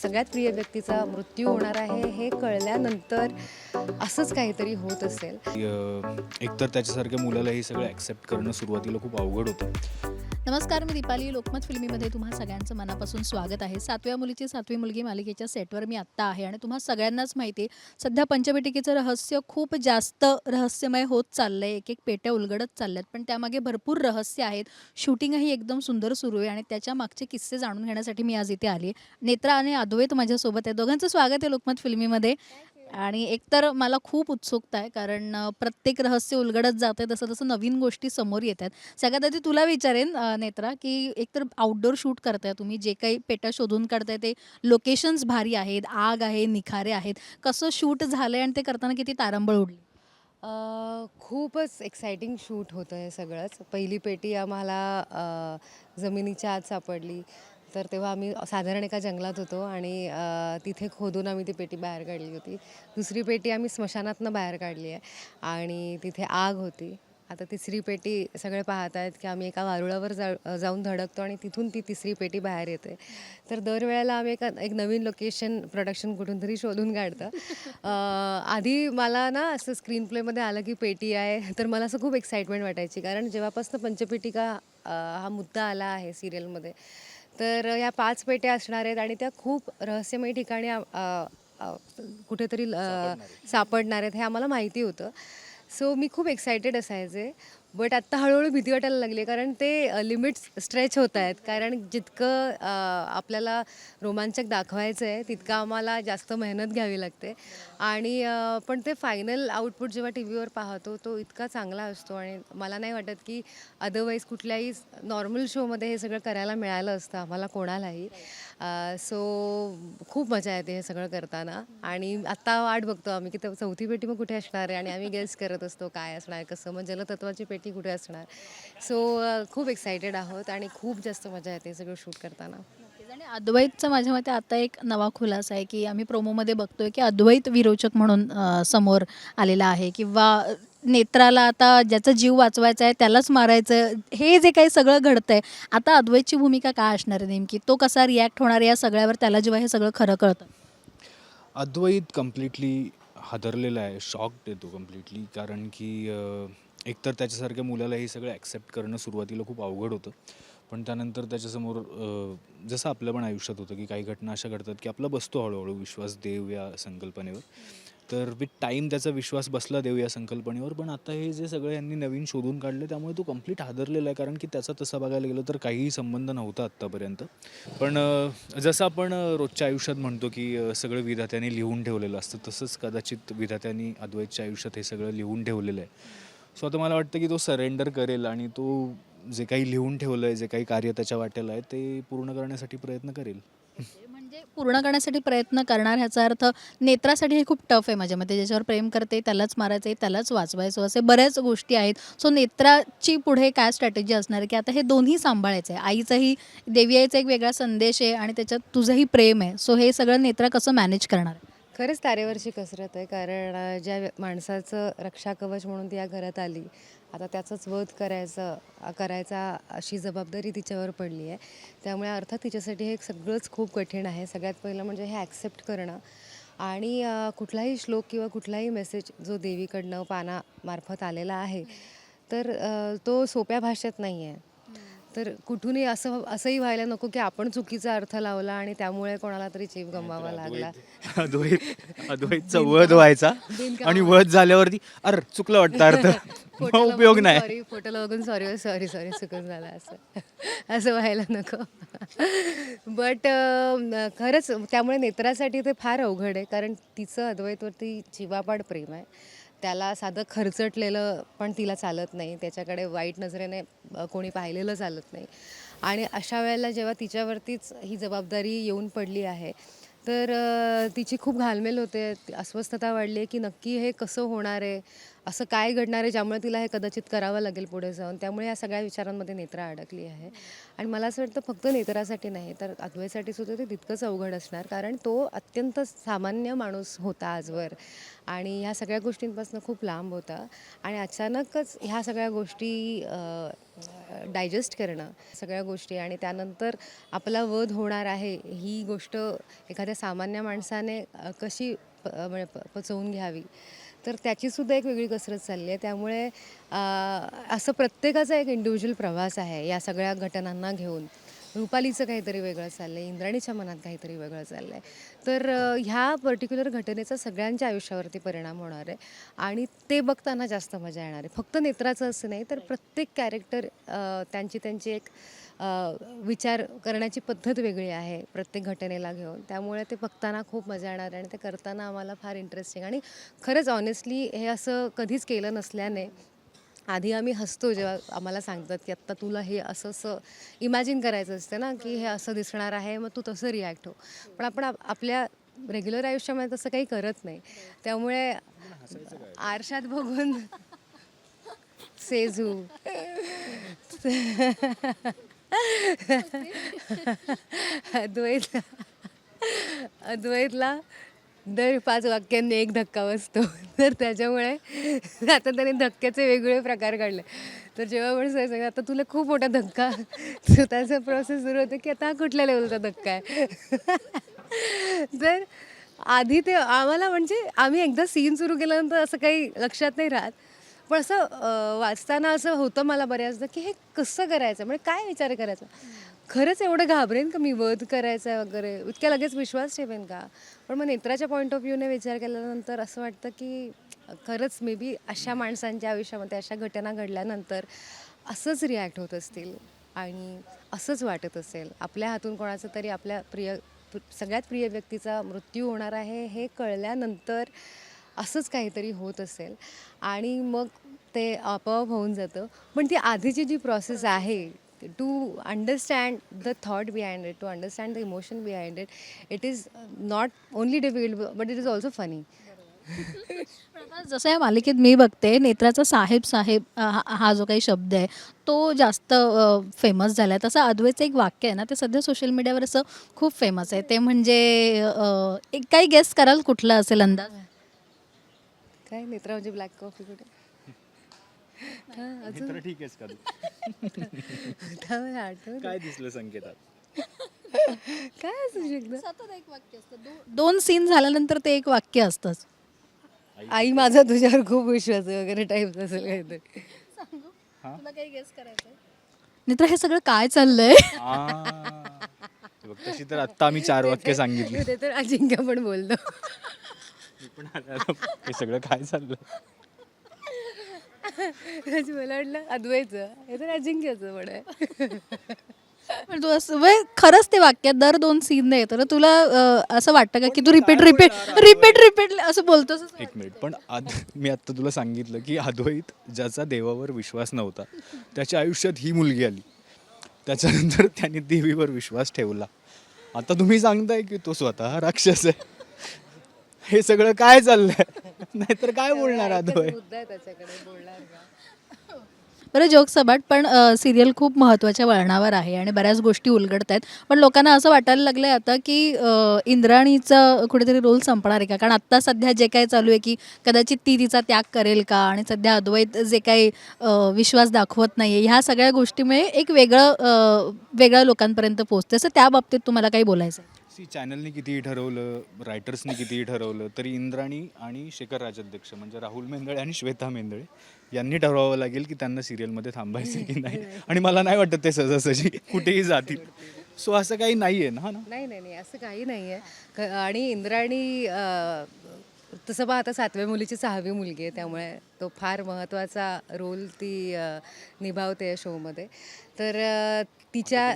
सगळ्यात प्रिय व्यक्तीचा मृत्यू होणार आहे हे कळल्यानंतर असंच काहीतरी होत असेल. एकतर त्याच्यासारख्या मुलाला हे सगळं ॲक्सेप्ट करणं सुरुवातीला खूप अवघड होतं. नमस्कार, मी दीपाली. लोकमत फिल्मीमध्ये तुम्हा सगळ्यांचं मनापासून स्वागत आहे. 7व्या मुलीची 7वी मुलगी मालिकेच्या सेटवर मी आत्ता आहे आणि तुम्हा सगळ्यांनाच माहिती आहे, सध्या पंचपेटिकेचं रहस्य खूप जास्त रहस्यमय होत चाललं आहे. एक एक पेट्या उलगडत चालल्यात, पण त्यामागे भरपूर रहस्य आहेत. शूटिंगही एकदम सुंदर सुरू आहे आणि त्याच्या मागचे किस्से जाणून घेण्यासाठी मी आज इथे आली आहे. नेत्रा आणि अद्वैत माझ्यासोबत आहे. दोघांचं स्वागत आहे लोकमत फिल्मीमध्ये. आणि एकतर मला खूप उत्सुकता आहे, कारण प्रत्येक रहस्य उलगडत जातं तसं तसं नवीन गोष्टी समोर येत आहेत. सगळ्यात आधी तुला विचारेन नेत्रा, की एकतर आउटडोर शूट करताय तुम्ही, जे काही पेट्या शोधून काढताय ते लोकेशन्स भारी आहेत, आग आहे, निखारे आहेत. कसं शूट झालंय आणि ते करताना किती तारंबळ उडली? खूपच एक्सायटिंग शूट होतं हे सगळंच. पहिली पेटी आम्हाला जमिनीच्या आत सापडली. तर तेव्हा आम्ही साधारण एका जंगलात होतो आणि तिथे खोदून आम्ही ती पेटी बाहेर काढली होती. दुसरी पेटी आम्ही स्मशानातनं बाहेर काढली आहे आणि तिथे आग होती. आता तिसरी पेटी सगळे पाहत आहेत की आम्ही एका वारुळावर जाऊन धडकतो आणि तिथून ती तिसरी पेटी बाहेर येते. तर दरवेळेला आम्ही एक नवीन लोकेशन प्रोडक्शन कुठून तरी शोधून काढतं. आधी मला ना असं स्क्रीन प्लेमध्ये आलं की पेटी आहे तर मला असं खूप एक्साइटमेंट वाटायची, कारण जेव्हापासून पंचपेटिका हा मुद्दा आला आहे सिरियलमध्ये, तर या 5 पेट्या असणार आहेत आणि त्या खूप रहस्यमय ठिकाणी कुठेतरी सापडणार आहेत हे आम्हाला माहिती होतं. सो मी खूप एक्सायटेड असायचे. बट आत्ता हळूहळू भीती वाटायला लागली, कारण ते लिमिट्स स्ट्रेच होत आहेत. कारण जितकं आपल्याला रोमांचक दाखवायचं आहे तितकं आम्हाला जास्त मेहनत घ्यावी लागते आणि पण ते फायनल आउटपुट जेव्हा टी व्हीवर पाहतो तो इतका चांगला असतो आणि मला नाही वाटत की अदरवाईज कुठल्याही नॉर्मल शोमध्ये हे सगळं करायला मिळालं असतं आम्हाला कोणालाही. सो खूप मजा येते हे सगळं करताना आणि आत्ता वाट बघतो आम्ही की चौथी पेटी मग कुठे असणार आहे आणि आम्ही गेस करत असतो काय असणार, कसं, मग जलतत्वाची पेटी कुठे असणार. सो खूप एक्सायटेड आहोत आणि खूप जास्त मजा येते सगळं शूट करताना. नक्कीच. आणि अद्वैतचं माझ्या मते आता एक नवा खुलासा आहे, की आम्ही प्रोमोमध्ये बघतोय की अद्वैत विरोचक म्हणून समोर आलेला आहे, किंवा नेत्राला आता ज्याचा जीव वाचवायचा आहे त्यालाच मारायचं. हे जे काही सगळं घडतंय, आता अद्वैतची भूमिका काय असणार आहे नेमकी? तो कसा रिॲक्ट होणार आहे या सगळ्यावर, त्याला जेव्हा हे सगळं खरं कळतं? अद्वैत कम्प्लिटली हादरलेला आहे, शॉक्ड आहे तो कम्प्लिटली. कारण की एकतर त्याच्यासारख्या मुलाला हे सगळं ॲक्सेप्ट करणं सुरुवातीला खूप अवघड होतं. पण त्यानंतर त्याच्यासमोर जसं आपल्या पण आयुष्यात होतं की काही घटना अशा घडतात की आपला बसतो हळूहळू विश्वास देव या संकल्पनेवर. तर विथ टाईम त्याचा विश्वास बसला देव या संकल्पनेवर. पण आता हे जे सगळं यांनी नवीन शोधून काढलं त्यामुळे तो कम्प्लीट हादरलेला आहे. कारण की त्याचा तसा बघायला गेलं तर काहीही संबंध नव्हता आत्तापर्यंत. पण जसं आपण रोजच्या आयुष्यात म्हणतो की सगळं विधात्याने लिहून ठेवलेलं असतं, तसंच कदाचित विधात्याने अद्वैतच्या आयुष्यात हे सगळं लिहून ठेवलेलं आहे. सो आता मला वाटतं की तो सरेंडर करेल आणि तो जे काही लिहून ठेवलं आहे, जे काही कार्य त्याच्या वाट्याला आहे ते पूर्ण करण्यासाठी प्रयत्न करेल. म्हणजे पूर्ण करण्यासाठी प्रयत्न करणार, ह्याचा अर्थ नेत्रासाठी हे खूप टफ आहे माझ्या मते. ज्याच्यावर प्रेम करते त्यालाच मारायचं आहे, त्यालाच वाचवायचं, असे बऱ्याच गोष्टी आहेत. सो नेत्राची पुढे काय स्ट्रॅटेजी असणार आहे, की आता हे दोन्ही सांभाळायचं आहे. आईचाही, देवी आईचा एक वेगळा संदेश आहे आणि त्याच्यात तुझंही प्रेम आहे. सो हे सगळं नेत्रा कसं मॅनेज करणार आहे? खरंच तारेवरची कसरत आहे, कारण ज्या माणसाचं रक्षा कवच म्हणून ती या घरात आली, आता त्याचाच वध करायचा अशी जबाबदारी तिच्यावर पडली आहे. त्यामुळे अर्थात तिच्यासाठी हे सगळंच खूप कठीण आहे. सगळ्यात पहिलं म्हणजे हे ॲक्सेप्ट करणं आणि कुठलाही श्लोक किंवा कुठलाही मेसेज जो देवीकडनं पानामार्फत आलेला आहे, तर तो सोप्या भाषेत नाही आहे. तर कुठूनही असंही व्हायला नको की आपण चुकीचा अर्थ लावला आणि त्यामुळे कोणाला तरी जीव गमवावा लागला. अद्वैतचा वध व्हायचा आणि वध झाल्यावरती अरे चुकलं वाटतं अर्थ. मग उपयोग नाही. सॉरी, फोटोला बघून सॉरी सॉरी सॉरी चुकून झालं असं. असं व्हायला नको. बट खरंच त्यामुळे नेत्रासाठी ते फार अवघड आहे, कारण तिचं अद्वैतवरती जीवापाड प्रेम आहे. त्याला साधं खरचटलेलं पण तिला चालत नाही, त्याच्याकडे वाईट नजरेने कोणी पाहिलेलं चालत नाही. आणि अशा वेळेला जेव्हा तिच्यावरतीच ही जबाबदारी येऊन पडली आहे, तर तिची खूप घालमेल होते, अस्वस्थता वाढली आहे की नक्की हे कसं होणार आहे. असं काय घडणार आहे ज्यामुळे तिला हे कदाचित करावं लागेल पुढे जाऊन. त्यामुळे या सगळ्या विचारांमध्ये नेत्रा अडकली आहे. आणि मला असं वाटतं फक्त नेत्रासाठी नाही तर अद्वैतसाठी सुद्धा ते तितकंच अवघड असणार, कारण तो अत्यंत सामान्य माणूस होता आजवर आणि ह्या सगळ्या गोष्टींपासून खूप लांब होता आणि अचानकच ह्या सगळ्या गोष्टी डायजेस्ट करणं सगळ्या गोष्टी आणि त्यानंतर आपला वध होणार आहे ही गोष्ट एखाद्या सामान्य माणसाने कशी म्हणजे पचवून घ्यावी, तर त्याचीसुद्धा एक वेगळी कसरत चालली आहे. त्यामुळे असं प्रत्येकाचा एक इंडिव्हिज्युअल प्रवास आहे या सगळ्या घटनांना घेऊन. रुपालीचं काहीतरी वेगळं चाललं आहे, इंद्राणीच्या मनात काहीतरी वेगळं चाललं आहे. तर ह्या पर्टिक्युलर घटनेचा सगळ्यांच्या आयुष्यावरती परिणाम होणार आहे आणि ते बघताना जास्त मजा येणार आहे. फक्त नेत्राचं असं नाही तर प्रत्येक कॅरेक्टर त्यांची त्यांची एक विचार करण्याची पद्धत वेगळी आहे प्रत्येक घटनेला घेऊन. त्यामुळे ते बघताना खूप मजा येणार आहे आणि ते करताना आम्हाला फार इंटरेस्टिंग आणि खरंच ऑनेस्टली हे असं कधीच केलं नसल्याने आधी आम्ही हसतो जेव्हा आम्हाला सांगतात की आत्ता तुला हे असं असं इमॅजिन करायचं असतं ना की हे असं दिसणार आहे मग तू तसं रिॲक्ट हो. पण आपण आपल्या रेग्युलर आयुष्यामध्ये तसं काही करत नाही. त्यामुळे आरशात बघून सेजू अद्वैतला दर 5 वाक्यांनी एक धक्का बसतो. तर त्याच्यामुळे आता त्याने धक्क्याचे वेगवेगळे प्रकार काढले. तर जेव्हा आपण सांगितलं आता तुला खूप मोठा धक्का, तर त्याचा प्रोसेस सुरू होतो की आता हा कुठल्या लेवलचा धक्का आहे. तर आधी ते आम्हाला म्हणजे आम्ही एकदा सीन सुरू केल्यानंतर असं काही लक्षात नाही राहत. पण असं वाचताना असं होतं मला बऱ्याचदा की हे कसं करायचं, म्हणजे काय विचार करायचा. खरंच एवढं घाबरेन का मी वध करायचा वगैरे, इतक्या लगेच विश्वास ठेवेन का. पण मग नेत्राच्या पॉईंट ऑफ व्ह्यूने विचार केल्यानंतर असं वाटतं की खरंच मे बी अशा माणसांच्या आयुष्यामध्ये अशा घटना घडल्यानंतर असंच रिॲक्ट होत असतील आणि असंच वाटत असेल. आपल्या हातून कोणाचं तरी आपल्या सगळ्यात प्रिय व्यक्तीचा मृत्यू होणार आहे हे कळल्यानंतर असंच काहीतरी होत असेल आणि मग ते आपोआप होऊन जातं. पण ती आधीची जी प्रोसेस आहे to understand the thought behind it, to understand the emotion behind it, it is not only difficult but it is also funny. आता जसं या मालिकेत मी बघते नेत्राचा साहेब साहेब हा जो काही शब्द आहे तो जास्त फेमस झाला आहे. तसं अद्वैतचं एक वाक्य आहे ना ते सध्या सोशल मीडियावर असं खूप फेमस आहे. ते म्हणजे एक काही गेस कराल कुठलं असेल अंदाज? काय नेत्रा म्हणजे ब्लॅक कॉफी कुठे. मित्र ठीक आहेस का तू? मला आठवत काय दिसलं संकेतात? काय असू शकतं. सतत एक वाक्य असतं. दोन सीन झाल्यानंतर ते एक वाक्य असतंच. आई माझा तुझ्यावर खूप विश्वास आहे वगैरे टाईप असेल काहीतरी. तुला काही गेस करायचं नेत्रा हे सगळं काय चाललंय? बघ तशी तर आत्ता आम्ही 4 वाक्य सांगितली. ते तर अजिंक्य पण बोलतो. मी पण आलो. हे सगळं काय चाललं? मला वाटलं अद्वैतचं, हे तर अजिंक्यचं पण आहे. पण तू असं खरंच ते वाक्यात दर 2 सीन नाही तर तुला असं वाटतं का की तू रिपीट असं बोलतोस? एक मिनिट पण मी आत्ता तुला सांगितलं की अद्वैत ज्याचा देवावर विश्वास नव्हता त्याच्या आयुष्यात ही मुलगी आली, त्याच्यानंतर त्याने देवीवर विश्वास ठेवला. आता तुम्ही सांगताय की तो स्वतः राक्षस आहे. हे सगळं काय चाललंय? नाहीतर काय बोलणार अद्वैत? मुद्दा आहे त्याच्याकडे बोलणार का. बरं जोक सपाट पण सिरियल खूप महत्त्वाच्या वळणावर आहे आणि बऱ्याच गोष्टी उलगडत आहेत. पण लोकांना असं वाटायला लागलं आहे आता की इंद्राणीचा कुठेतरी रोल संपणार आहे का? कारण आत्ता सध्या जे काही चालू आहे की कदाचित ती तिचा त्याग करेल का आणि सध्या अद्वैत जे काही विश्वास दाखवत नाही आहे ह्या सगळ्या गोष्टीमुळे एक वेगळ्या लोकांपर्यंत पोहोचते. असं त्या बाबतीत तुम्हाला काही बोलायचं आहे? चॅनलनी कितीही ठरवलं, रायटर्सनी कितीही ठरवलं तरी इंद्राणी आणि शेखर राजाध्यक्ष म्हणजे राहुल मेंदळे आणि श्वेता मेंदळे यांनी ठरवावं लागेल की त्यांना सिरियलमध्ये थांबायचं की नाही. आणि मला नाही वाटत ते सहजासहजी कुठेही जातील. सो असं काही नाही आहे ना. नाही असं काही नाही आहे. आणि इंद्राणी तसं पाहता 7व्या मुलीची 6वी मुलगी आहे, त्यामुळे तो फार महत्त्वाचा रोल ती निभावते या शोमध्ये. तर तिच्या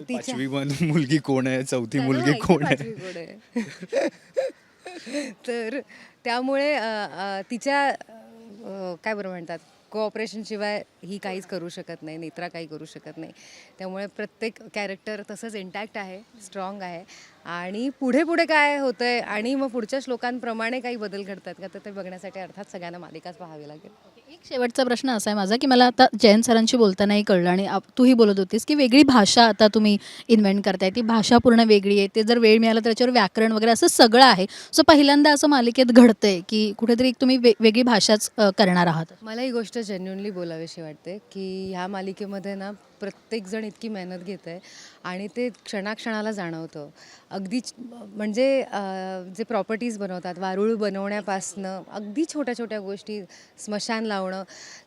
5वी मुलगी कोण आहे, 4थी मुलगी कोण आहे. कोण आहे. तर त्यामुळे तिच्या काय बरं म्हणतात कोऑपरेशनशिवाय ही काहीच करू शकत नाही, नेत्रा काही करू शकत नाही. त्यामुळे प्रत्येक कॅरेक्टर तसंच इंटॅक्ट आहे, स्ट्रॉंग आहे आणि पुढे पुढे काय होतंय आणि मग पुढच्या श्लोकांप्रमाणे काही बदल घडतात का, तर ते बघण्यासाठी अर्थात सगळ्यांना मालिकाच पाहावी लागेल. एक शेवटचा प्रश्न असा आहे माझा की मला आता जयंत सरांशी बोलतानाही कळलं आणि तूही बोलत होतीस की वेगळी भाषा आता तुम्ही इन्व्हेंट करताय, ती भाषा पूर्ण वेगळी आहे, ते जर वेळ मिळाला तर त्याच्यावर व्याकरण वगैरे असं सगळं आहे. सो पहिल्यांदा असं मालिकेत घडतंय की कुठेतरी एक तुम्ही वेगळी भाषाच करणार आहात. मला ही गोष्ट जेन्युनली बोलावीशी वाटते की ह्या मालिकेमध्ये ना प्रत्येकजण इतकी मेहनत घेत आहे आणि ते क्षणाक्षणाला जाणवतं. अगदी म्हणजे जे प्रॉपर्टीज बनवतात, वारूळ बनवण्यापासनं अगदी छोट्या छोट्या गोष्टी, स्मशान लावणं,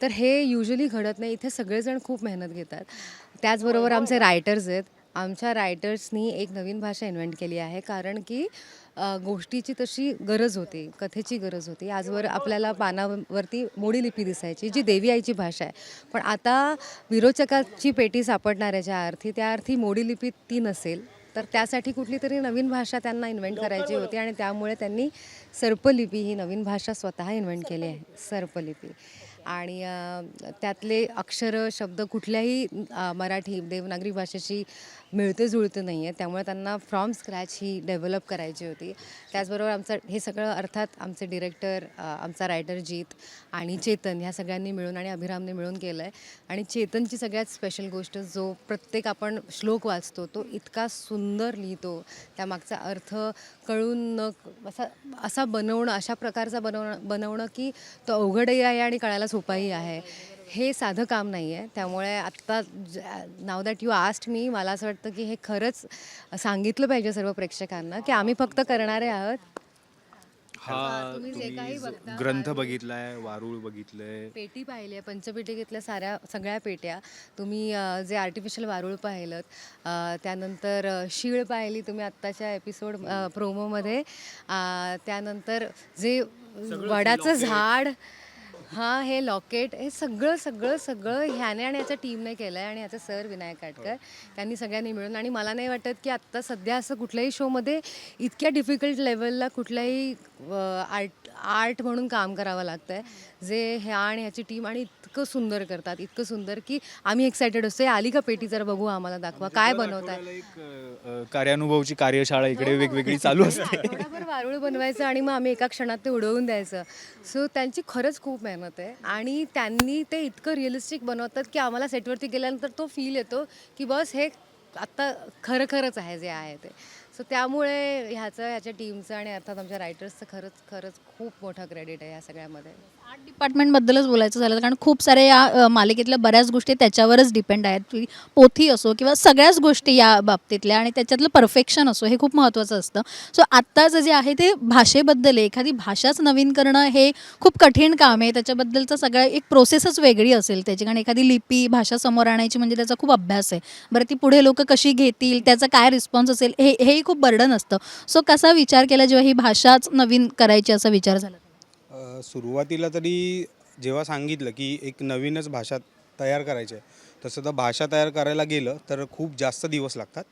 तर हे युजली घडत नाही. इथे सगळेजण खूप मेहनत घेतात. त्याचबरोबर आमचे रायटर्स आहेत. आमच्या रायटर्सनी एक नवीन भाषा इन्व्हेंट केली आहे, कारण की गोष्टीची तशी गरज होती, कथेची गरज होती. आजवर आपल्याला पानावरती मोडी लिपी दिसायची, जी देवी आईची भाषा आहे. पण आता विरोचकाची पेटी सापडणार आहे ज्या अर्थी, त्या अर्थी मोडी लिपी ती नसेल. तर त्यासाठी कुठली तरी नवीन भाषा त्यांना इन्व्हेंट करायची होती आणि त्यामुळे त्यांनी सर्पलिपी ही नवीन भाषा स्वतः इन्व्हेंट केली आहे, सर्पलिपी. आणि त्यातले अक्षरं, शब्द कुठल्याही मराठी देवनागरी भाषेशी मिळते जुळते नाही आहे, त्यामुळे त्यांना फ्रॉम स्क्रॅच ही डेव्हलप करायची होती. त्याचबरोबर आमचं हे सगळं अर्थात आमचे डिरेक्टर, आमचा रायटर जीत आणि चेतन ह्या सगळ्यांनी मिळून आणि अभिरामने मिळून केलं आहे. आणि चेतनची सगळ्यात स्पेशल गोष्ट, जो प्रत्येक आपण श्लोक वाचतो तो इतका सुंदर लिहितो, त्यामागचा अर्थ कळून न असा बनवणं, अशा प्रकारचा बनवणं की तो अवघडही आहे आणि कळायला सोपाही आहे. हे साधं काम नाही आहे. त्यामुळे आत्ता now that you asked me, मला असं वाटतं की हे खरंच सांगितलं पाहिजे सर्व प्रेक्षकांना की आम्ही फक्त करणारे आहोत. हा तुम्ही जे काही बघता, ग्रंथ बघितलाय, वारूळ बघितलंय, पेटी पाहिली आहे, पंचपेटिकेतल्या सगळ्या पेट्या तुम्ही, जे आर्टिफिशियल वारूळ पाहिलं, त्यानंतर शीळ पाहिली तुम्ही आत्ताच्या एपिसोड प्रोमोमध्ये, त्यानंतर जे वडाचं झाड, हां, हे लॉकेट, हे सगळं सगळं सगळं ह्याने आणि ह्याच्या टीमने केलं आहे. आणि ह्याचे सर विनायक काटकर, त्यांनी सगळ्यांनी मिळून. आणि मला नाही वाटत की आत्ता सध्या असं कुठल्याही शोमध्ये इतक्या डिफिकल्ट लेवलला कुठल्याही आर्ट म्हणून काम करावं लागतं आहे, जे ह्या आणि ह्याची टीम आणि इतकं सुंदर करतात, इतकं सुंदर की आम्ही एक्सायटेड असतो, आली का पेटी, जरा बघू, आम्हाला दाखवा काय बनवताय. एक कार्यानुभवची कार्यशाळा इकडे वेगवेगळी चालू असते. आठवडाभर वारूळ बनवायचं आणि मग आम्ही एका क्षणात ते उडवून द्यायचं. सो त्यांची खरंच खूप मेहनत आहे आणि त्यांनी ते इतकं रिअलिस्टिक बनवतात की आम्हाला सेटवरती गेल्यानंतर तो फील येतो की बस हे आत्ता खरंच आहे जे आहे ते. सो त्यामुळे ह्याच्या टीमचं आणि अर्थात आमच्या रायटर्सचं खरंच खूप मोठं क्रेडिट आहे या सगळ्यामध्ये. आर्ट डिपार्टमेंटबद्दलच बोलायचं झालं, कारण खूप साऱ्या या मालिकेतल्या बऱ्याच गोष्टी त्याच्यावरच डिपेंड आहेत. की पोथी असो किंवा सगळ्याच गोष्टी या बाबतीतल्या, आणि त्याच्यातलं परफेक्शन असो, हे खूप महत्त्वाचं असतं. सो आत्ताचं जे आहे ते भाषेबद्दल आहे. एखादी भाषाच नवीन करणं हे खूप कठीण काम आहे. त्याच्याबद्दलचं सगळं एक प्रोसेसच वेगळी असेल त्याची, कारण एखादी लिपी भाषा समोर आणायची म्हणजे त्याचा खूप अभ्यास आहे. बरं, ती पुढे लोक कशी घेतील, त्याचा काय रिस्पॉन्स असेल, हेही खूप बर्डन असतं. सो कसा विचार केला जेव्हा ही भाषाच नवीन करायची असा विचार झाला? सुरुवातीला तरी जेव्हा सांगितलं की एक नवीनच भाषा तयार करायची आहे, तसं तर भाषा तयार करायला गेलं तर खूप जास्त दिवस लागतात,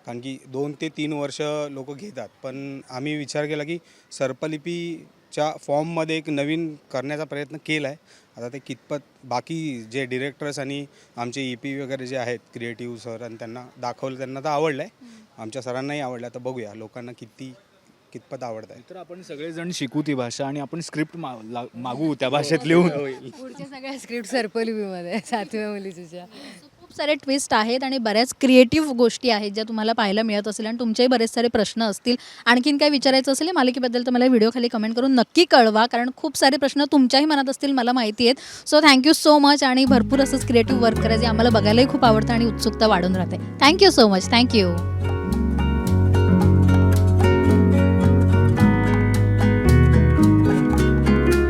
कारण की 2 ते 3 वर्ष लोक घेतात. पण आम्ही विचार केला की सर्पलिपीच्या फॉर्ममध्ये एक नवीन करण्याचा प्रयत्न केला आहे. आता ते कितपत बाकी जे डिरेक्टर्स आणि आमचे EP वगैरे जे आहेत, क्रिएटिव्ह सर, आणि त्यांना दाखवलं, त्यांना तर आवडलं आहे, आमच्या सरांनाही आवडलं. तर बघूया लोकांना कितपत आवडत आहे. तर आपण सगळेजण शिकू ती भाषा आणि आपण स्क्रिप्ट मागू त्या भाषेत लिहून. पुढच्या सगळ्या स्क्रिप्ट सर्पलिपीमध्ये 7व्या मुलीच्या. खूप सारे ट्विस्ट आहेत आणि बऱ्याच क्रिएटिव्ह गोष्टी आहेत ज्या तुम्हाला पाहायला मिळत असेल, आणि तुमचेही बरेच सारे प्रश्न असतील. आणखीन काय विचारायचं असेल या मालिकेबद्दल तर मला व्हिडिओ खाली कमेंट करून नक्की कळवा, कारण खूप सारे प्रश्न तुमच्याही मनात असतील, मला माहिती आहेत. सो थँक्यू सो मच, आणि भरपूर असंच क्रिएटिव्ह वर्क करायचे आम्हाला बघायलाही खूप आवडतं आणि उत्सुकता वाढून राहते. Thank you so much. थँक्यू.